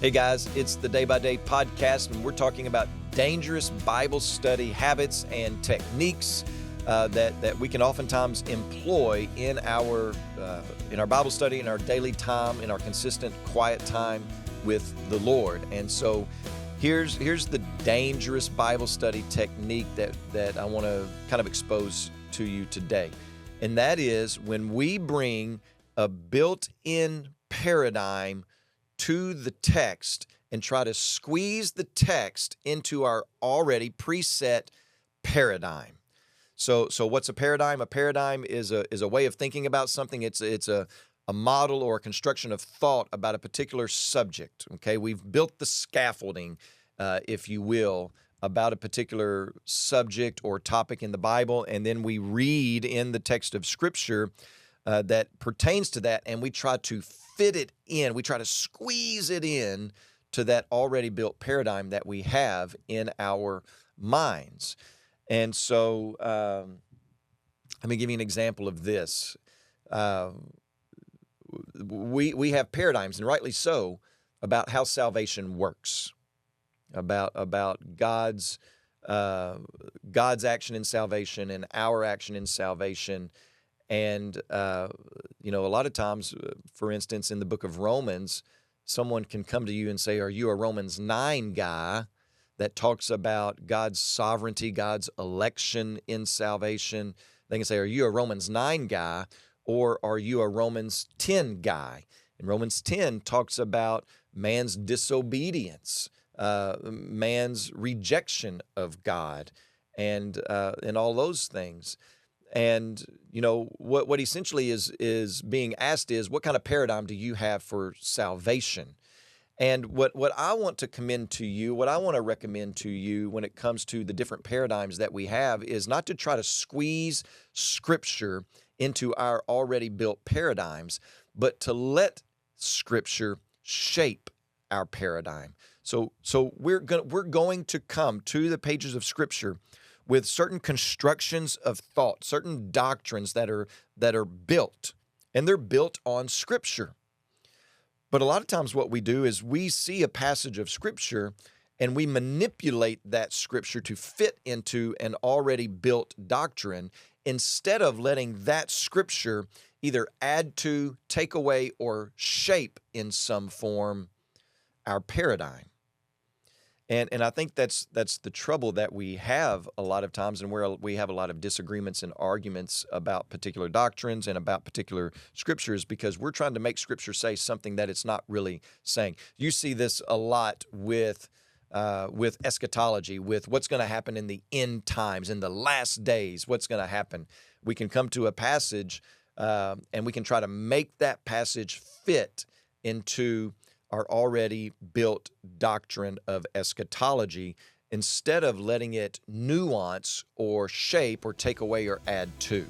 Hey guys, it's the Day by Day podcast, and we're talking about dangerous Bible study habits and techniques that we can oftentimes employ in our Bible study, in our daily time, in our consistent quiet time with the Lord. And so, here's the dangerous Bible study technique that I want to kind of expose to you today, and that is when we bring a built-in paradigm to the text and try to squeeze the text into our already preset paradigm. So what's a paradigm? A paradigm is a way of thinking about something. It's a model or a construction of thought about a particular subject. Okay, we've built the scaffolding, if you will, about a particular subject or topic in the Bible, and then we read in the text of Scripture that pertains to that, and we try to fit it in. We try to squeeze it in to that already built paradigm that we have in our minds. And so let me give you an example of this. We have paradigms, and rightly so, about how salvation works, about God's action in salvation and our action in salvation. And, a lot of times, for instance, in the book of Romans, someone can come to you and say, are you a Romans 9 guy that talks about God's sovereignty, God's election in salvation? They can say, are you a Romans 9 guy, or are you a Romans 10 guy? And Romans 10 talks about man's disobedience, man's rejection of God, and all those things. And, what essentially is being asked is, what kind of paradigm do you have for salvation? And what I want to commend to you, what I want to recommend to you when it comes to the different paradigms that we have is not to try to squeeze Scripture into our already built paradigms, but to let Scripture shape our paradigm. So we're going to come to the pages of Scripture with certain constructions of thought, certain doctrines that are built, and they're built on Scripture. But a lot of times what we do is we see a passage of Scripture and we manipulate that Scripture to fit into an already built doctrine instead of letting that Scripture either add to, take away, or shape in some form our paradigm. And I think that's the trouble that we have a lot of times, and where we have a lot of disagreements and arguments about particular doctrines and about particular scriptures, because we're trying to make Scripture say something that it's not really saying. You see this a lot with eschatology, with what's going to happen in the end times, in the last days, what's going to happen. We can come to a passage and we can try to make that passage fit into our already built doctrine of eschatology instead of letting it nuance or shape or take away or add to.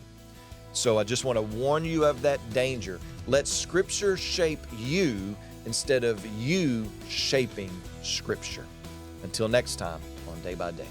So I just want to warn you of that danger. Let Scripture shape you instead of you shaping Scripture. Until next time on Day by Day.